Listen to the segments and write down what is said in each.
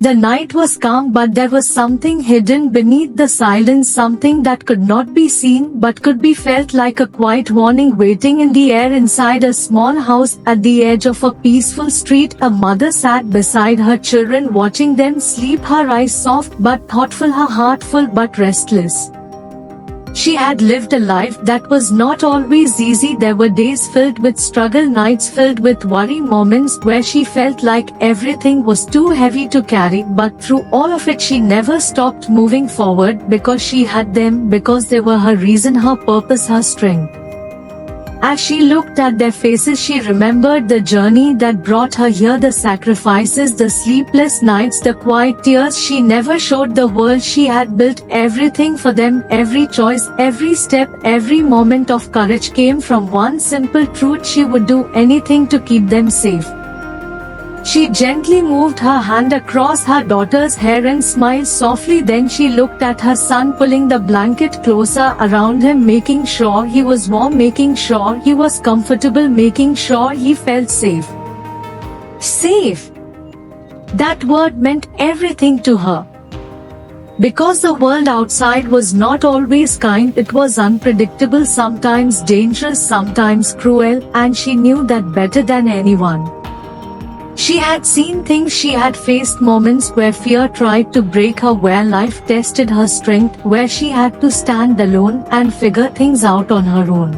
The night was calm, but there was something hidden beneath the silence, something that could not be seen but could be felt, like a quiet warning waiting in the air. Inside a small house at the edge of a peaceful street, a mother sat beside her children, watching them sleep, her eyes soft but thoughtful, her heart full but restless. She had lived a life that was not always easy. There were days filled with struggle, nights filled with worry, moments where she felt like everything was too heavy to carry. But through all of it, she never stopped moving forward, because she had them, because they were her reason, her purpose, her strength. As she looked at their faces, she remembered the journey that brought her here, the sacrifices, the sleepless nights, the quiet tears she never showed the world. She had built everything for them. Every choice, every step, every moment of courage came from one simple truth: she would do anything to keep them safe. She gently moved her hand across her daughter's hair and smiled softly. Then she looked at her son, pulling the blanket closer around him, making sure he was warm, making sure he was comfortable, making sure he felt safe. Safe! That word meant everything to her. Because the world outside was not always kind, it was unpredictable, sometimes dangerous, sometimes cruel, and she knew that better than anyone. She had seen things, she had faced moments where fear tried to break her, where life tested her strength, where she had to stand alone and figure things out on her own.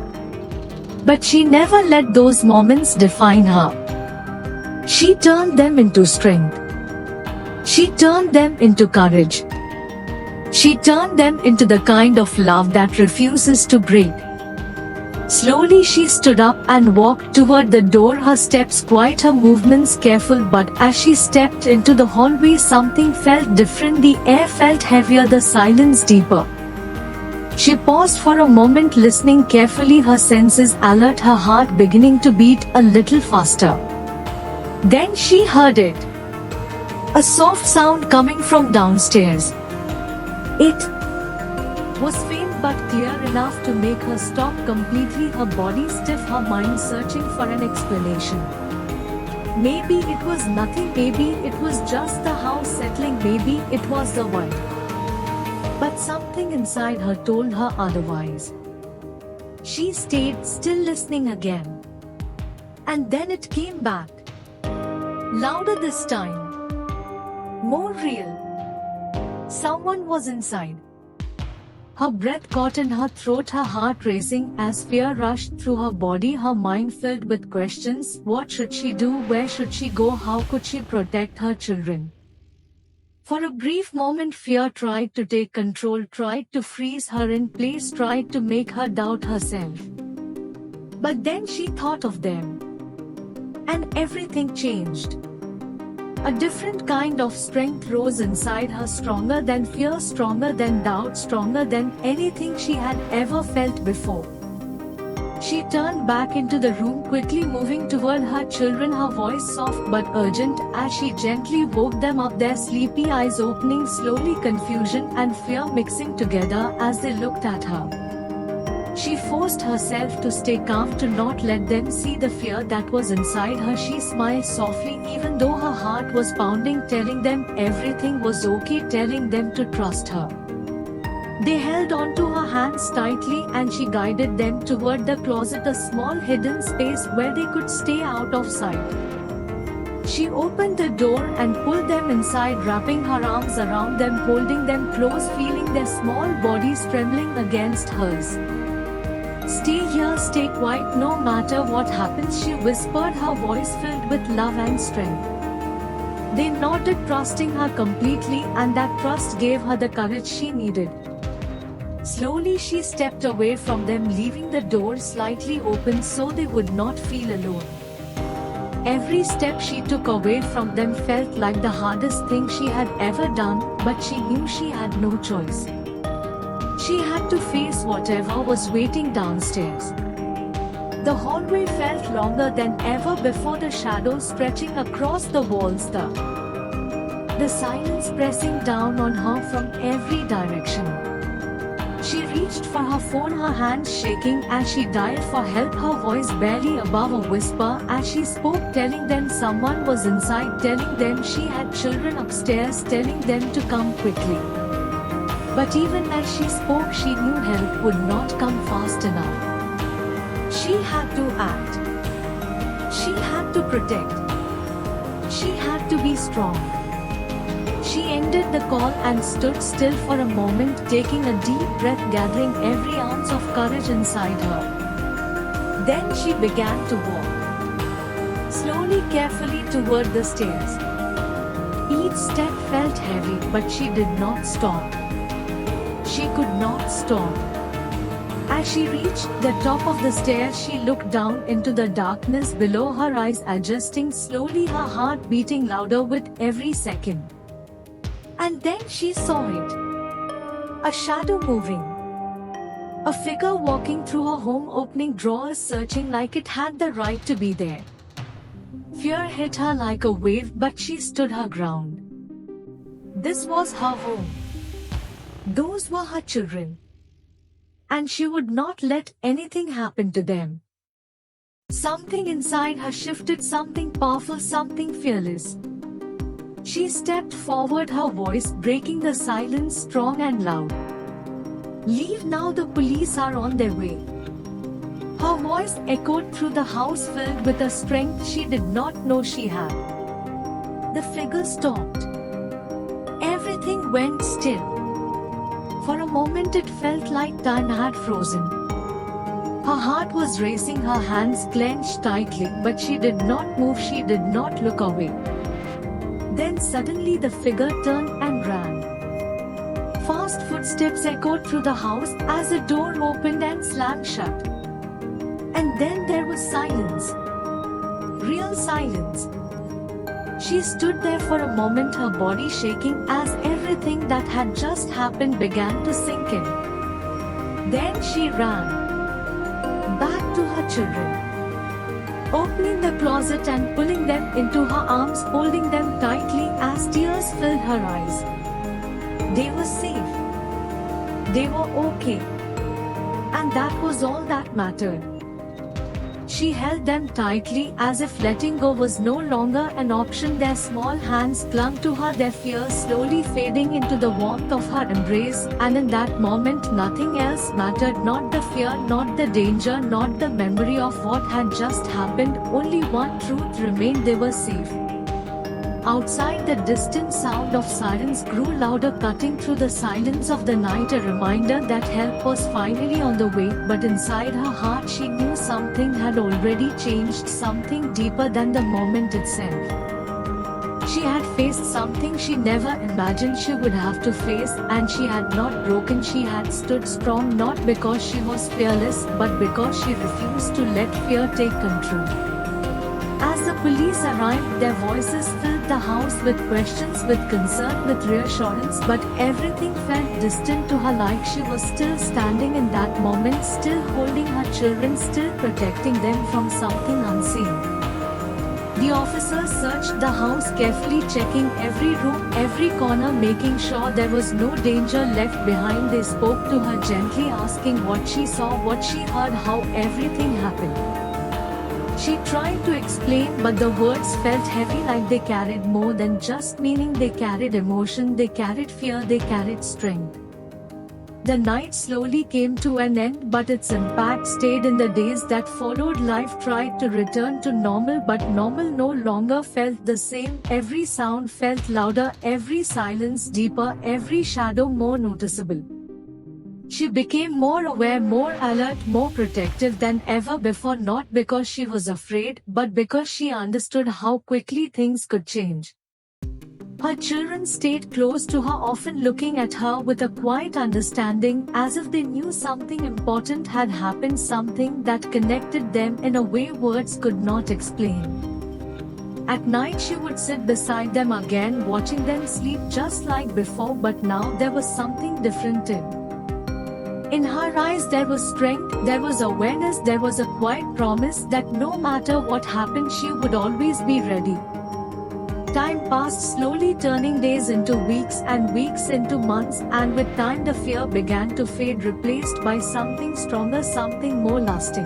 But she never let those moments define her. She turned them into strength. She turned them into courage. She turned them into the kind of love that refuses to break. Slowly she stood up and walked toward the door, her steps quiet, her movements careful. But as she stepped into the hallway, something felt different. The air felt heavier, the silence deeper. She paused for a moment, listening carefully, her senses alert, her heart beginning to beat a little faster. Then she heard it. A soft sound coming from downstairs. It was faint but clear enough to make her stop completely, her body stiff, her mind searching for an explanation. Maybe it was nothing, maybe it was just the house settling, maybe it was the wind. But something inside her told her otherwise. She stayed still, listening again. And then it came back. Louder this time. More real. Someone was inside. Her breath caught in her throat, her heart racing as fear rushed through her body, her mind filled with questions. What should she do? Where should she go? How could she protect her children? For a brief moment, fear tried to take control, tried to freeze her in place, tried to make her doubt herself. But then she thought of them. And everything changed. A different kind of strength rose inside her, stronger than fear, stronger than doubt, stronger than anything she had ever felt before. She turned back into the room, quickly moving toward her children, her voice soft but urgent as she gently woke them up, their sleepy eyes opening slowly, confusion and fear mixing together as they looked at her. She forced herself to stay calm, to not let them see the fear that was inside her. She smiled softly, even though her heart was pounding, telling them everything was okay, telling them to trust her. They held onto her hands tightly and she guided them toward the closet, a small hidden space where they could stay out of sight. She opened the door and pulled them inside, wrapping her arms around them, holding them close, feeling their small bodies trembling against hers. Stay here, stay quiet, no matter what happens, she whispered, her voice filled with love and strength. They nodded, trusting her completely, and that trust gave her the courage she needed. Slowly she stepped away from them, leaving the door slightly open so they would not feel alone. Every step she took away from them felt like the hardest thing she had ever done, but she knew she had no choice. She had to face whatever was waiting downstairs. The hallway felt longer than ever before, the shadows stretching across the walls, the silence pressing down on her from every direction. She reached for her phone, her hands shaking as she dialed for help, her voice barely above a whisper as she spoke, telling them someone was inside, telling them she had children upstairs, telling them to come quickly. But even as she spoke, she knew help would not come fast enough. She had to act. She had to protect. She had to be strong. She ended the call and stood still for a moment, taking a deep breath, gathering every ounce of courage inside her. Then she began to walk slowly, carefully toward the stairs. Each step felt heavy, but she did not stop. She could not stop. As she reached the top of the stairs, she looked down into the darkness below, her eyes adjusting slowly, her heart beating louder with every second. And then she saw it. A shadow moving. A figure walking through her home, opening drawers, searching like it had the right to be there. Fear hit her like a wave, but she stood her ground. This was her home. Those were her children. And she would not let anything happen to them. Something inside her shifted, something powerful, something fearless. She stepped forward, her voice breaking the silence, strong and loud. Leave now, the police are on their way. Her voice echoed through the house, filled with a strength she did not know she had. The figure stopped. Everything went still. For a moment it felt like time had frozen. Her heart was racing, her hands clenched tightly, but she did not move, she did not look away. Then suddenly the figure turned and ran. Fast footsteps echoed through the house as a door opened and slammed shut. And then there was silence. Real silence. She stood there for a moment, her body shaking as everything that had just happened began to sink in. Then she ran back to her children, opening the closet and pulling them into her arms, holding them tightly as tears filled her eyes. They were safe. They were okay. And that was all that mattered. She held them tightly as if letting go was no longer an option. Their small hands clung to her, their fear slowly fading into the warmth of her embrace, and in that moment nothing else mattered, not the fear, not the danger, not the memory of what had just happened. Only one truth remained: they were safe. Outside, the distant sound of sirens grew louder, cutting through the silence of the night, a reminder that help was finally on the way. But inside her heart she knew something had already changed, something deeper than the moment itself. She had faced something she never imagined she would have to face, and she had not broken. She had stood strong, not because she was fearless, but because she refused to let fear take control. As the police arrived, their voices filled the house with questions, with concern, with reassurance, but everything felt distant to her, like she was still standing in that moment, still holding her children, still protecting them from something unseen. The officers searched the house carefully, checking every room, every corner, making sure there was no danger left behind. They spoke to her gently, asking what she saw, what she heard, how everything happened. She tried to explain, but the words felt heavy, like they carried more than just meaning. They carried emotion, they carried fear, they carried strength. The night slowly came to an end, but its impact stayed in the days that followed. Life tried to return to normal, but normal no longer felt the same. Every sound felt louder, every silence deeper, every shadow more noticeable. She became more aware, more alert, more protective than ever before, not because she was afraid, but because she understood how quickly things could change. Her children stayed close to her, often looking at her with a quiet understanding, as if they knew something important had happened, something that connected them in a way words could not explain. At night she would sit beside them again, watching them sleep just like before, but now there was something different in her eyes. There was strength, there was awareness, there was a quiet promise that no matter what happened she would always be ready Time passed slowly, turning days into weeks and weeks into months, and with time the fear began to fade, replaced by something stronger, something more lasting.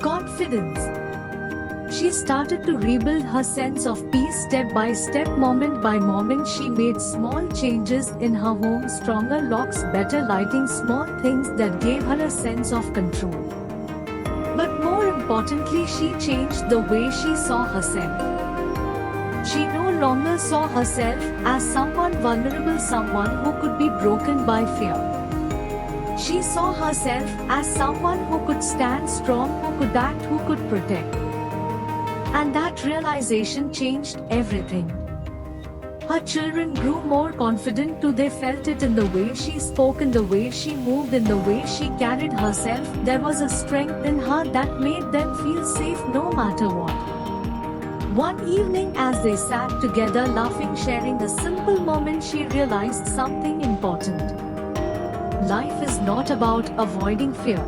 Confidence. She started to rebuild her sense of peace step by step, moment by moment. She made small changes in her home: stronger locks, better lighting, small things that gave her a sense of control. But more importantly, she changed the way she saw herself. She no longer saw herself as someone vulnerable, someone who could be broken by fear. She saw herself as someone who could stand strong, who could act, who could protect. And that realization changed everything. Her children grew more confident too. They felt it in the way she spoke, in the way she moved, in the way she carried herself. There was a strength in her that made them feel safe no matter what. One evening, as they sat together laughing, sharing a simple moment, she realized something important. Life is not about avoiding fear.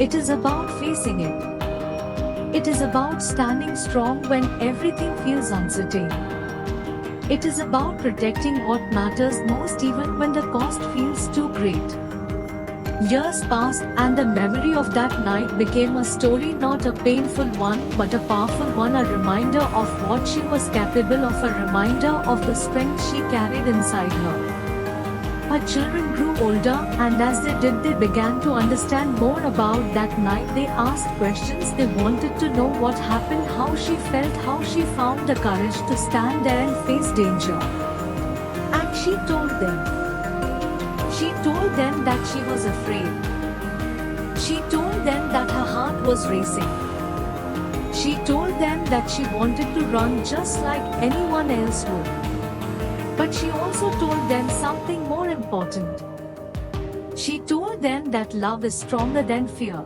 It is about facing it. It is about standing strong when everything feels uncertain. It is about protecting what matters most even when the cost feels too great. Years passed, and the memory of that night became a story, not a painful one, but a powerful one, a reminder of what she was capable of, a reminder of the strength she carried inside her. Her children grew older, and as they did, they began to understand more about that night. They asked questions. They wanted to know what happened, how she felt, how she found the courage to stand there and face danger. And she told them. She told them that she was afraid. She told them that her heart was racing. She told them that she wanted to run just like anyone else would. But she also told them something more important. She told them that love is stronger than fear.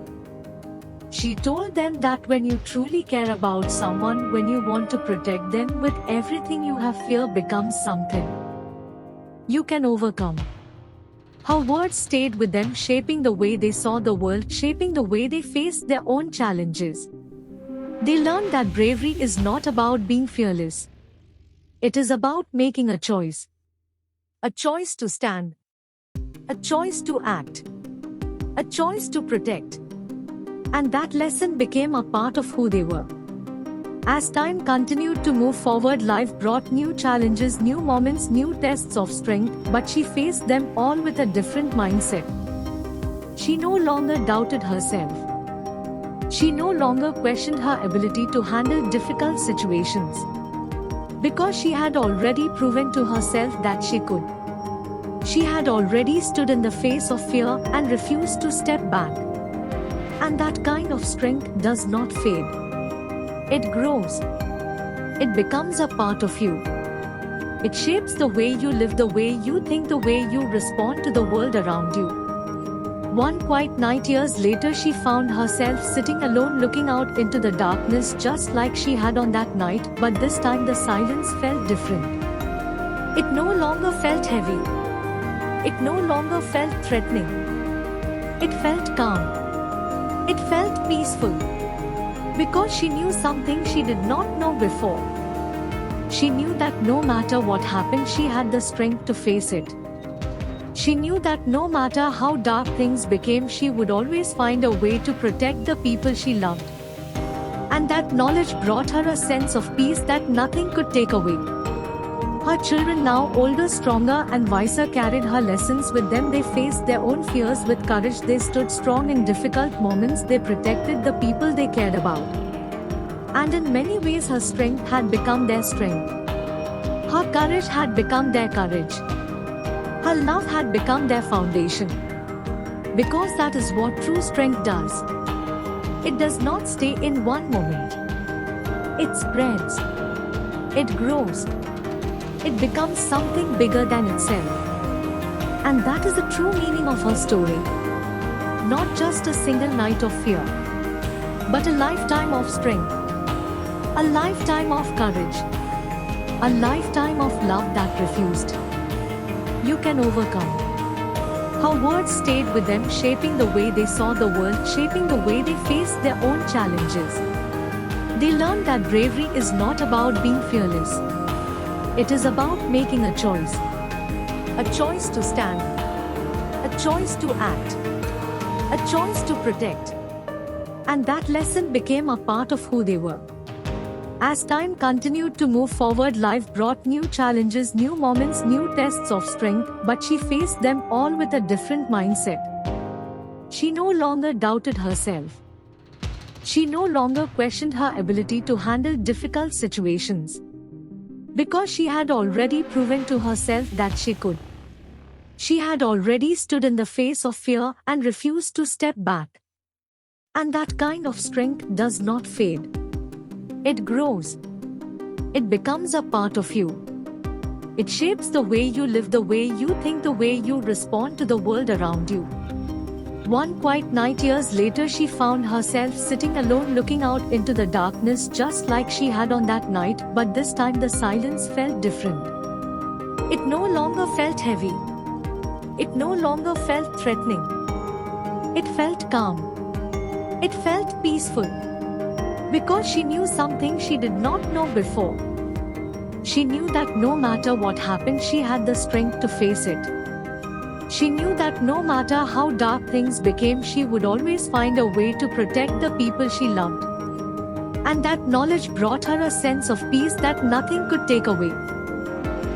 She told them that when you truly care about someone, when you want to protect them with everything you have, fear becomes something you can overcome. Her words stayed with them, shaping the way they saw the world, shaping the way they faced their own challenges. They learned that bravery is not about being fearless. It is about making a choice. A choice to stand. A choice to act. A choice to protect. And that lesson became a part of who they were. As time continued to move forward, life brought new challenges, new moments, new tests of strength, but she faced them all with a different mindset. She no longer doubted herself. She no longer questioned her ability to handle difficult situations. Because she had already proven to herself that she could. She had already stood in the face of fear and refused to step back. And that kind of strength does not fade. It grows. It becomes a part of you. It shapes the way you live, the way you think, the way you respond to the world around you. One quiet night years later, she found herself sitting alone, looking out into the darkness just like she had on that night, but this time the silence felt different. It no longer felt heavy. It no longer felt threatening. It felt calm. It felt peaceful. Because she knew something she did not know before. She knew that no matter what happened, she had the strength to face it. She knew that no matter how dark things became, she would always find a way to protect the people she loved. And that knowledge brought her a sense of peace that nothing could take away. Her children, now older, stronger, and wiser, carried her lessons with them. They faced their own fears with courage. They stood strong in difficult moments. They protected the people they cared about. And in many ways, her strength had become their strength. Her courage had become their courage. Her love had become their foundation. Because that is what true strength does. It does not stay in one moment. It spreads. It grows. It becomes something bigger than itself. And that is the true meaning of her story. Not just a single night of fear, but a lifetime of strength. A lifetime of courage. A lifetime of love that refused. You can overcome. Her words stayed with them, shaping the way they saw the world, shaping the way they faced their own challenges. They learned that bravery is not about being fearless. It is about making a choice. A choice to stand. A choice to act. A choice to protect. And that lesson became a part of who they were. As time continued to move forward, life brought new challenges, new moments, new tests of strength, but she faced them all with a different mindset. She no longer doubted herself. She no longer questioned her ability to handle difficult situations. Because she had already proven to herself that she could. She had already stood in the face of fear and refused to step back. And that kind of strength does not fade. It grows. It becomes a part of you. It shapes the way you live, the way you think, the way you respond to the world around you. One quiet night years later, she found herself sitting alone looking out into the darkness just like she had on that night, but this time the silence felt different. It no longer felt heavy. It no longer felt threatening. It felt calm. It felt peaceful. Because she knew something she did not know before. She knew that no matter what happened, she had the strength to face it. She knew that no matter how dark things became, she would always find a way to protect the people she loved. And that knowledge brought her a sense of peace that nothing could take away.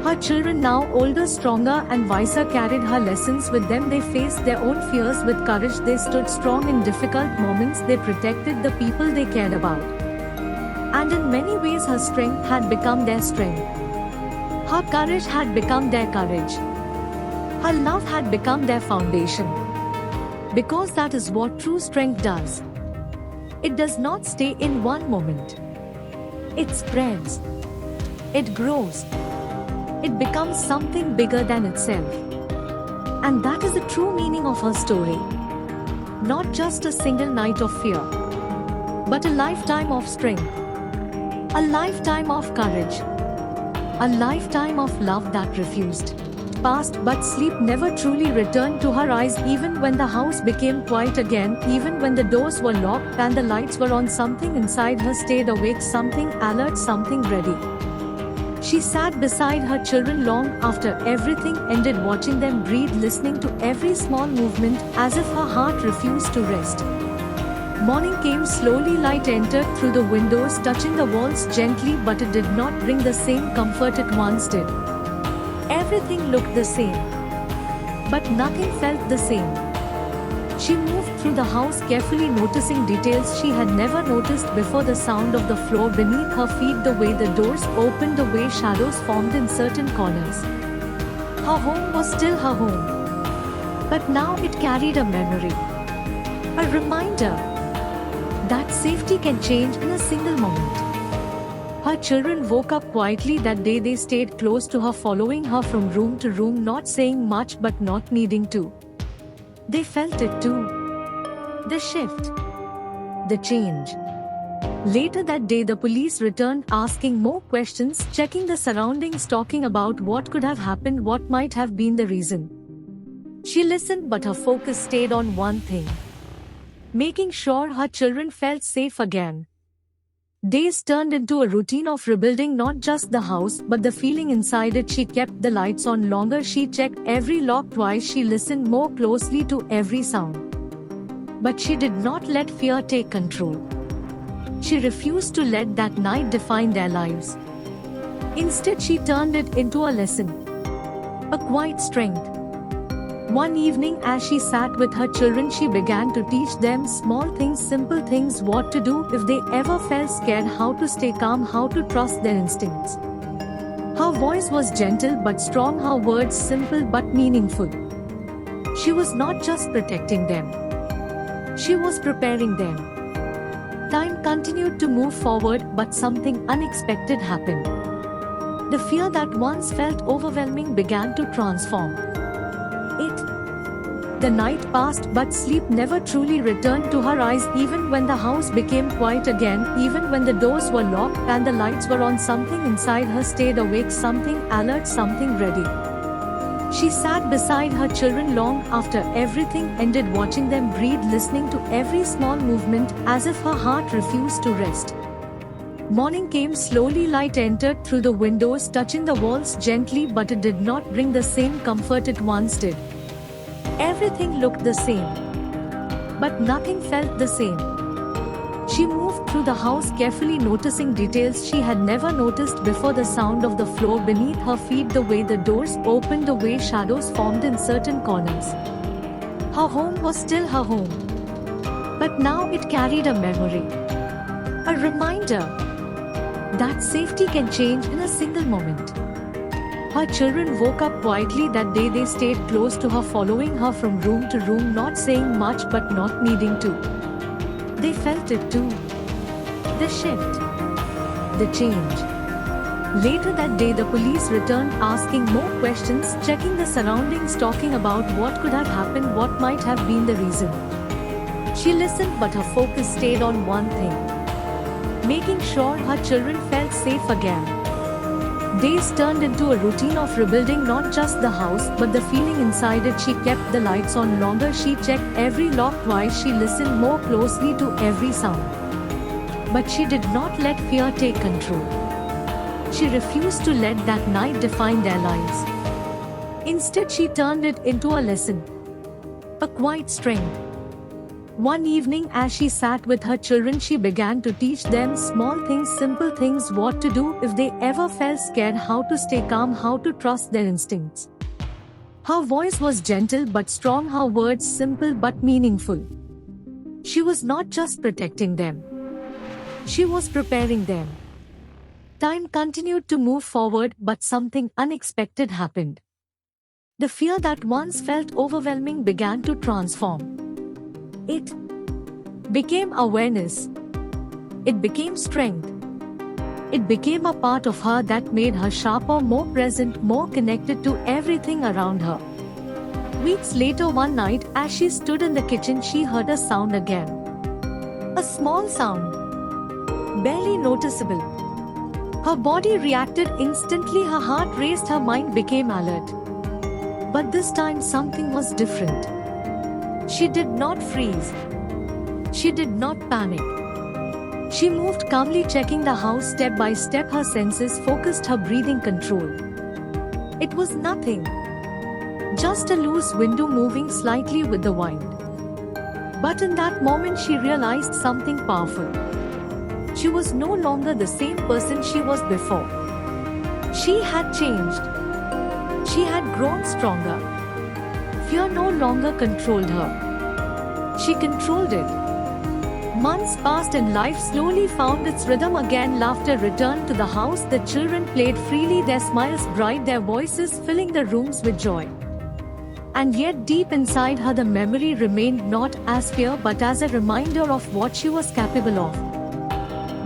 Her children, now older, stronger and wiser, carried her lessons with them. They faced their own fears with courage. They stood strong in difficult moments. They protected the people they cared about. And in many ways, her strength had become their strength. Her courage had become their courage. Her love had become their foundation. Because that is what true strength does. It does not stay in one moment. It spreads. It grows. It becomes something bigger than itself. And that is the true meaning of her story. Not just a single night of fear, but a lifetime of strength. A lifetime of courage. A lifetime of love that refused. Passed, but sleep never truly returned to her eyes, even when the house became quiet again, even when the doors were locked and the lights were on. Something inside her stayed awake, something alert, something ready. She sat beside her children long after everything ended, watching them breathe, listening to every small movement, as if her heart refused to rest. Morning came slowly, light entered through the windows, touching the walls gently, but it did not bring the same comfort it once did. Everything looked the same, but nothing felt the same. She moved through the house carefully, noticing details she had never noticed before: the sound of the floor beneath her feet, the way the doors opened, the way shadows formed in certain corners. Her home was still her home, but now it carried a memory, a reminder that safety can change in a single moment. Her children woke up quietly that day. They stayed close to her, following her from room to room, not saying much but not needing to. They felt it too. The shift. The change. Later that day, the police returned, asking more questions, checking the surroundings, talking about what could have happened, what might have been the reason. She listened, but her focus stayed on one thing: making sure her children felt safe again. Days turned into a routine of rebuilding not just the house, but the feeling inside it. She kept the lights on longer, she checked every lock twice, she listened more closely to every sound. But she did not let fear take control. She refused to let that night define their lives. Instead, she turned it into a lesson, a quiet strength. One evening, as she sat with her children, she began to teach them small things, simple things: what to do if they ever felt scared, how to stay calm, how to trust their instincts. Her voice was gentle but strong, her words simple but meaningful. She was not just protecting them, she was preparing them. Time continued to move forward, but something unexpected happened. The fear that once felt overwhelming began to transform. The night passed, but sleep never truly returned to her eyes, even when the house became quiet again, even when the doors were locked and the lights were on. Something inside her stayed awake, something alert, something ready. She sat beside her children long after everything ended, watching them breathe, listening to every small movement, as if her heart refused to rest. Morning came slowly, light entered through the windows, touching the walls gently, but it did not bring the same comfort it once did. Everything looked the same, but nothing felt the same. She moved through the house carefully, noticing details she had never noticed before: the sound of the floor beneath her feet, the way the doors opened, the way shadows formed in certain corners. Her home was still her home, but now it carried a memory, a reminder that safety can change in a single moment. Her children woke up quietly that day. They stayed close to her, following her from room to room, not saying much but not needing to. They felt it too. The shift, the change. Later that day, the police returned, asking more questions, checking the surroundings, talking about what could have happened, what might have been the reason. She listened, but her focus stayed on one thing: making sure her children felt safe again. Days turned into a routine of rebuilding not just the house, but the feeling inside it. She kept the lights on longer, she checked every lock twice, she listened more closely to every sound. But she did not let fear take control. She refused to let that night define their lives. Instead, she turned it into a lesson, a quiet strength. One evening, as she sat with her children, she began to teach them small things, simple things: what to do if they ever felt scared, how to stay calm, how to trust their instincts. Her voice was gentle but strong, her words simple but meaningful. She was not just protecting them, she was preparing them. Time continued to move forward, but something unexpected happened. The fear that once felt overwhelming began to transform. It became awareness. It became strength. It became a part of her that made her sharper, more present, more connected to everything around her. Weeks later, one night, as she stood in the kitchen, she heard a sound again. A small sound, barely noticeable. Her body reacted instantly, her heart raced, her mind became alert. But this time something was different. She did not freeze. She did not panic. She moved calmly, checking the house step by step, her senses focused, her breathing controlled. It was nothing, just a loose window moving slightly with the wind. But in that moment, she realized something powerful. She was no longer the same person she was before. She had changed. She had grown stronger. Fear no longer controlled her. She controlled it. Months passed and life slowly found its rhythm again. Laughter returned to the house. The children played freely, their smiles bright, their voices filling the rooms with joy. And yet deep inside her, the memory remained, not as fear but as a reminder of what she was capable of.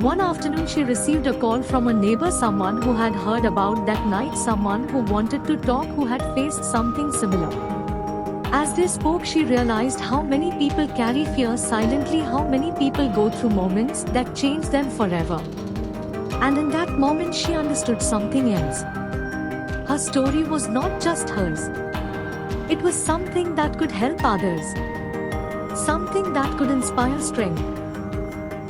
One afternoon, she received a call from a neighbor, someone who had heard about that night, someone who wanted to talk, who had faced something similar. As they spoke, she realized how many people carry fear silently, how many people go through moments that change them forever. And in that moment, she understood something else. Her story was not just hers. It was something that could help others, something that could inspire strength.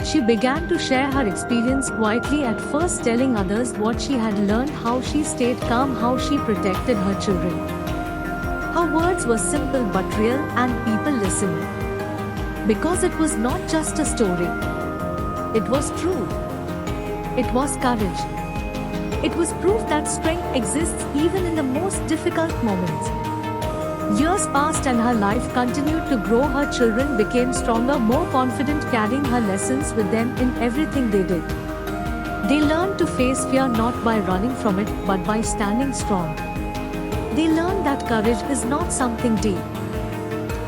She began to share her experience quietly, at first telling others what she had learned, how she stayed calm, how she protected her children. Her words were simple but real, and people listened. Because it was not just a story. It was true. It was courage. It was proof that strength exists even in the most difficult moments. Years passed and her life continued to grow. Her children became stronger, more confident, carrying her lessons with them in everything they did. They learned to face fear not by running from it, but by standing strong. They learned that courage is not something deep.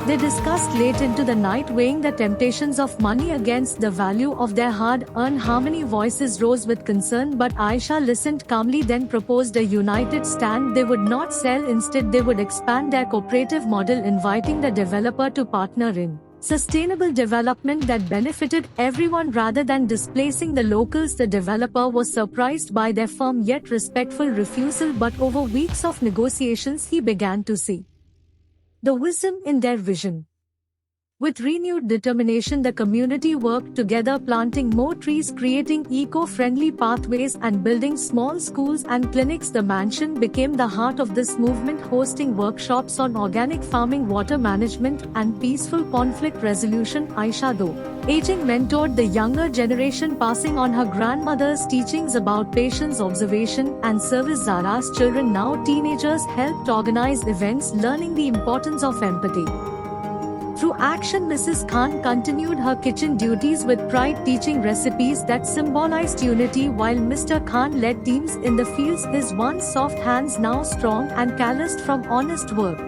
They discussed late into the night, weighing the temptations of money against the value of their hard-earned harmony. Voices rose with concern, but Aisha listened calmly, then proposed a united stand. They would not sell, instead they would expand their cooperative model, inviting the developer to partner in sustainable development that benefited everyone rather than displacing the locals. The developer was surprised by their firm yet respectful refusal, but over weeks of negotiations he began to see the wisdom in their vision. With renewed determination, the community worked together, planting more trees, creating eco-friendly pathways, and building small schools and clinics. The mansion became the heart of this movement, hosting workshops on organic farming, water management, and peaceful conflict resolution. Aisha, though aging, mentored the younger generation, passing on her grandmother's teachings about patience, observation, and service. Zara's children, now teenagers, helped organize events, learning the importance of empathy. Through action, Mrs. Khan continued her kitchen duties with pride, teaching recipes that symbolized unity, while Mr. Khan led teams in the fields, his once soft hands now strong and calloused from honest work.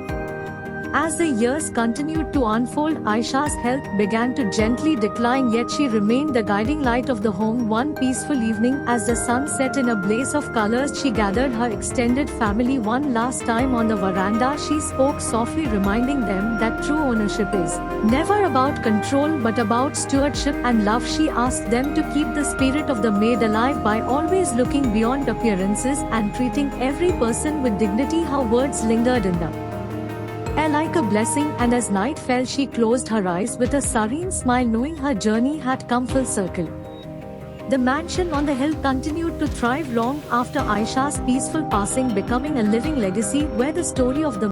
As the years continued to unfold, Aisha's health began to gently decline, yet she remained the guiding light of the home. One peaceful evening, as the sun set in a blaze of colors, she gathered her extended family one last time on the veranda. She spoke softly, reminding them that true ownership is never about control but about stewardship and love. She asked them to keep the spirit of the maid alive by always looking beyond appearances and treating every person with dignity. Her words lingered in the air like a blessing, and as night fell, she closed her eyes with a serene smile, knowing her journey had come full circle. The mansion on the hill continued to thrive long after Aisha's peaceful passing, becoming a living legacy where the story of the